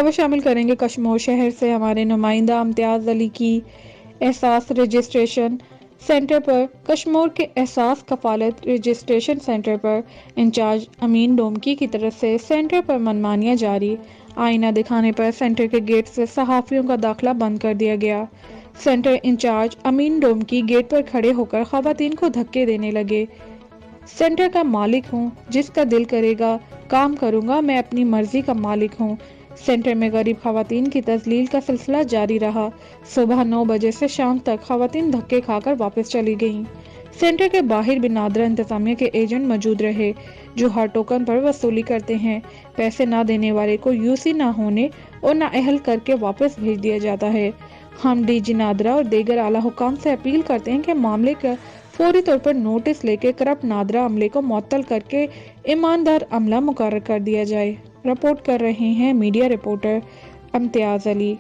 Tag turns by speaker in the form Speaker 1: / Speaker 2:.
Speaker 1: खबर शामिल करेंगे कश्मीर शहर से हमारे नुमाइंदा इम्तियाज़ अली की। एहसास रजिस्ट्रेशन सेंटर पर कश्मीर के एहसास कफालत रजिस्ट्रेशन सेंटर पर इंचार्ज अमीन डोमकी की तरफ से सेंटर पर मनमानियां जारी। आईना दिखाने पर सेंटर के गेट से सहाफ़ियों का दाखिला बंद कर दिया गया। सेंटर इंचार्ज अमीन डोमकी गेट पर खड़े होकर खवातीन को धक्के देने लगे। सेंटर का मालिक हूँ, जिसका दिल करेगा काम करूँगा, मैं अपनी मर्जी का मालिक हूँ। सेंटर में गरीब खवातीन की तजलील का सिलसिला जारी रहा। सुबह 9 बजे से शाम तक खवातीन धक्के खाकर वापस चली गईं। सेंटर के बाहर भी नादरा इंतजामिया के एजेंट मौजूद रहे, जो हर टोकन पर वसूली करते हैं। पैसे ना देने वाले को यूसी ना होने और नाअहल करके वापस भेज दिया जाता है। हम डीजी नादरा और दीगर आला हुकाम से अपील करते हैं कि मामले का फौरी तौर पर नोटिस लेकर करप्ट नादरा अमले को मुअत्तल करके ईमानदार अमला मुकर्रर कर दिया जाए। रिपोर्ट कर रहे हैं मीडिया रिपोर्टर इम्तियाज़ अली।